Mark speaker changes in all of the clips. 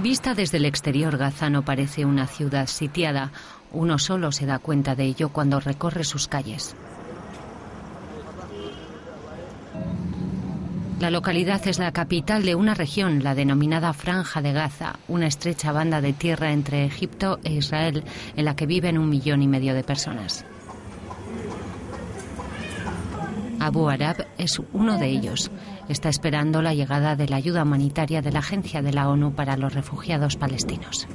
Speaker 1: Vista desde el exterior, Gaza no parece una ciudad sitiada. Uno solo se da cuenta de ello cuando recorre sus calles. La localidad es la capital de una región, la denominada Franja de Gaza, una estrecha banda de tierra entre Egipto e Israel, en la que viven 1,5 millones de personas. Abu Arab es uno de ellos. Está esperando la llegada de la ayuda humanitaria de la Agencia de la ONU para los Refugiados Palestinos.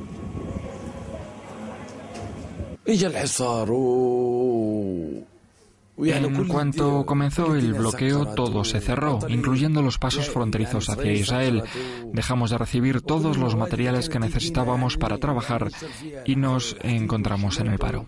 Speaker 2: En cuanto comenzó el bloqueo, todo se cerró, incluyendo los pasos fronterizos hacia Israel. Dejamos de recibir todos los materiales que necesitábamos para trabajar y nos encontramos en el paro.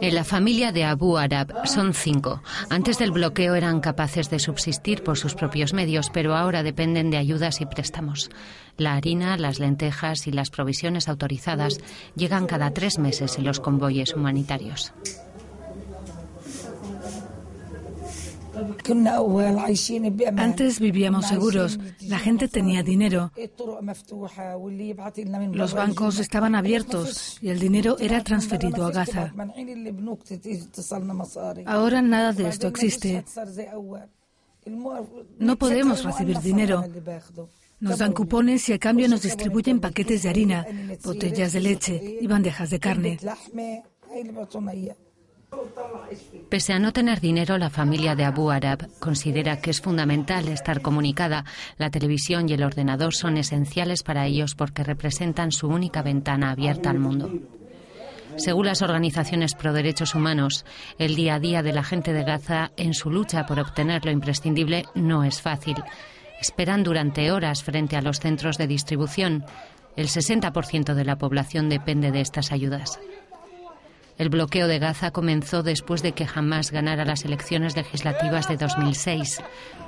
Speaker 1: En la familia de Abu Arab son 5. Antes del bloqueo eran capaces de subsistir por sus propios medios, pero ahora dependen de ayudas y préstamos. La harina, las lentejas y las provisiones autorizadas llegan cada 3 meses en los convoyes humanitarios.
Speaker 3: Antes vivíamos seguros, la gente tenía dinero, los bancos estaban abiertos y el dinero era transferido a Gaza. Ahora nada de esto existe. No podemos recibir dinero. Nos dan cupones y a cambio nos distribuyen paquetes de harina, botellas de leche y bandejas de carne.
Speaker 1: Pese a no tener dinero, la familia de Abu Arab considera que es fundamental estar comunicada. La televisión y el ordenador son esenciales para ellos porque representan su única ventana abierta al mundo. Según las organizaciones pro derechos humanos, el día a día de la gente de Gaza en su lucha por obtener lo imprescindible no es fácil. Esperan durante horas frente a los centros de distribución. El 60% de la población depende de estas ayudas. El bloqueo de Gaza comenzó después de que Hamás ganara las elecciones legislativas de 2006,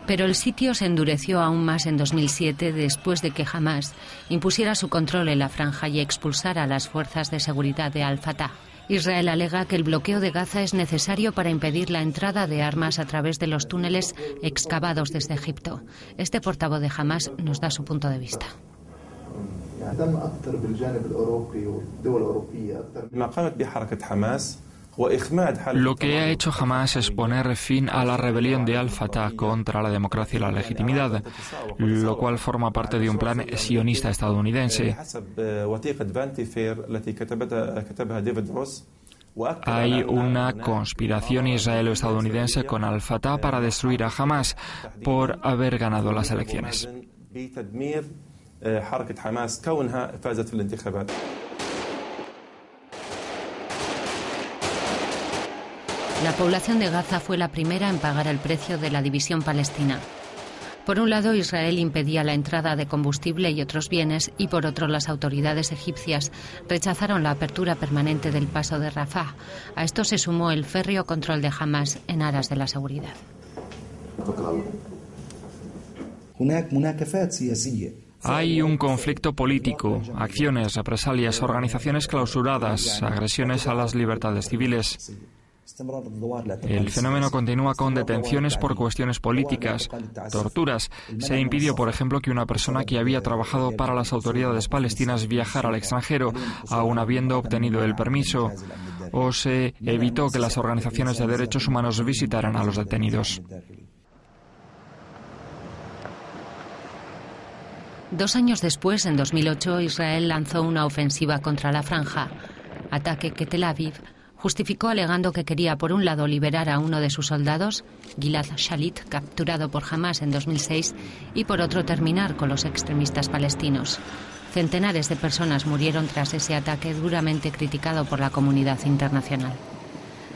Speaker 1: pero el sitio se endureció aún más en 2007 después de que Hamás impusiera su control en la franja y expulsara a las fuerzas de seguridad de Al-Fatah. Israel alega que el bloqueo de Gaza es necesario para impedir la entrada de armas a través de los túneles excavados desde Egipto. Este portavoz de Hamás nos da su punto de vista.
Speaker 2: Lo que ha hecho Hamás es poner fin a la rebelión de Al-Fatah contra la democracia y la legitimidad, lo cual forma parte de un plan sionista estadounidense. Hay una conspiración israelo-estadounidense con Al-Fatah para destruir a Hamás por haber ganado las elecciones.
Speaker 1: La población de Gaza fue la primera en pagar el precio de la división palestina. Por un lado, Israel impedía la entrada de combustible y otros bienes, y por otro, las autoridades egipcias rechazaron la apertura permanente del paso de Rafah. A esto se sumó el férreo control de Hamás en aras de la seguridad.
Speaker 2: Hay un conflicto político, acciones, represalias, organizaciones clausuradas, agresiones a las libertades civiles. El fenómeno continúa con detenciones por cuestiones políticas, torturas. Se impidió, por ejemplo, que una persona que había trabajado para las autoridades palestinas viajara al extranjero, aun habiendo obtenido el permiso, o se evitó que las organizaciones de derechos humanos visitaran a los detenidos.
Speaker 1: 2 años después, en 2008, Israel lanzó una ofensiva contra la franja, ataque que Tel Aviv justificó alegando que quería, por un lado, liberar a uno de sus soldados, Gilad Shalit, capturado por Hamás en 2006, y por otro, terminar con los extremistas palestinos. Centenares de personas murieron tras ese ataque duramente criticado por la comunidad internacional.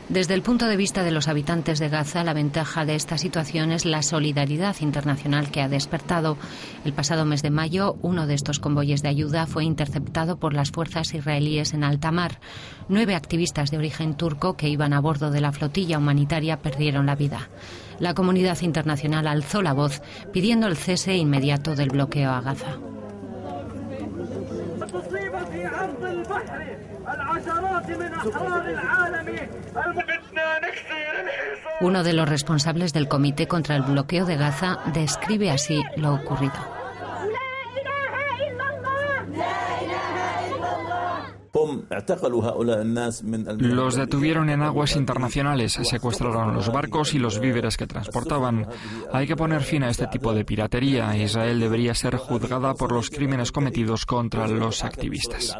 Speaker 1: Desde el punto de vista de los habitantes de Gaza, la ventaja de esta situación es la solidaridad internacional que ha despertado. El pasado mes de mayo, uno de estos convoyes de ayuda fue interceptado por las fuerzas israelíes en alta mar. 9 activistas de origen turco que iban a bordo de la flotilla humanitaria perdieron la vida. La comunidad internacional alzó la voz pidiendo el cese inmediato del bloqueo a Gaza.
Speaker 4: العشرات من أحرار العالم
Speaker 1: Uno de los responsables del Comité contra el Bloqueo de Gaza describe así lo ocurrido.
Speaker 2: Los detuvieron en aguas internacionales, secuestraron los barcos y los víveres que transportaban. Hay que poner fin a este tipo de piratería. Israel debería ser juzgada por los crímenes cometidos contra los activistas.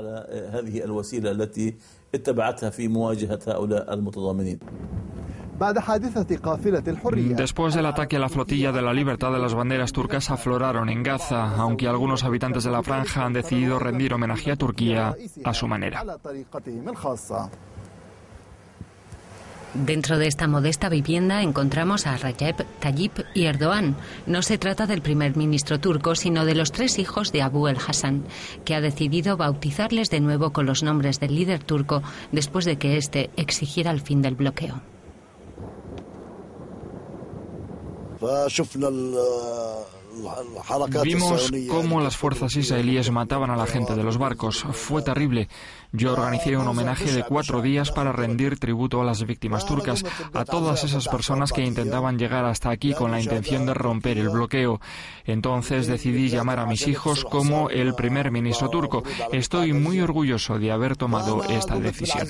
Speaker 2: Después del ataque a la flotilla de la Libertad, las banderas turcas afloraron en Gaza, aunque algunos habitantes de la franja han decidido rendir homenaje a Turquía a su manera.
Speaker 1: Dentro de esta modesta vivienda encontramos a Recep Tayyip Erdoğan. No se trata del primer ministro turco, sino de los 3 hijos de Abu el-Hassan, que ha decidido bautizarles de nuevo con los nombres del líder turco después de que éste exigiera el fin del bloqueo.
Speaker 2: Vimos cómo las fuerzas israelíes mataban a la gente de los barcos. Fue terrible. Yo organicé un homenaje de 4 días para rendir tributo a las víctimas turcas, a todas esas personas que intentaban llegar hasta aquí con la intención de romper el bloqueo. Entonces decidí llamar a mis hijos como el primer ministro turco. Estoy muy orgulloso de haber tomado esta decisión.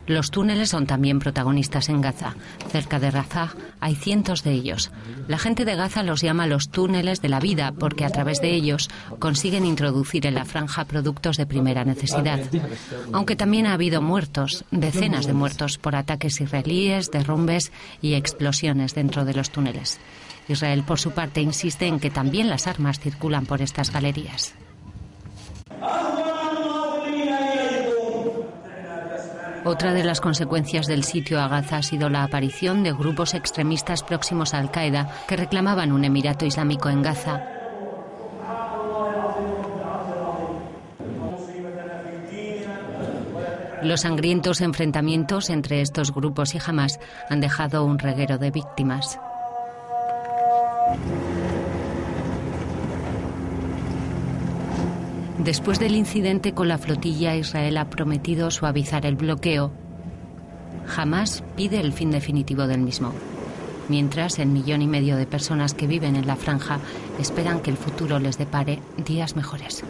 Speaker 1: Los túneles son también protagonistas en Gaza. Cerca de Rafah hay cientos de ellos. La gente de Gaza los llama los túneles de la vida porque a través de ellos consiguen introducir en la franja productos de primera necesidad. Aunque también ha habido muertos, decenas de muertos por ataques israelíes, derrumbes y explosiones dentro de los túneles. Israel, por su parte, insiste en que también las armas circulan por estas galerías. Otra de las consecuencias del sitio a Gaza ha sido la aparición de grupos extremistas próximos a Al-Qaeda que reclamaban un emirato islámico en Gaza. Los sangrientos enfrentamientos entre estos grupos y Hamás han dejado un reguero de víctimas. Después del incidente con la flotilla, Israel ha prometido suavizar el bloqueo. Hamás pide el fin definitivo del mismo. Mientras, el 1,5 millones de personas que viven en la franja esperan que el futuro les depare días mejores.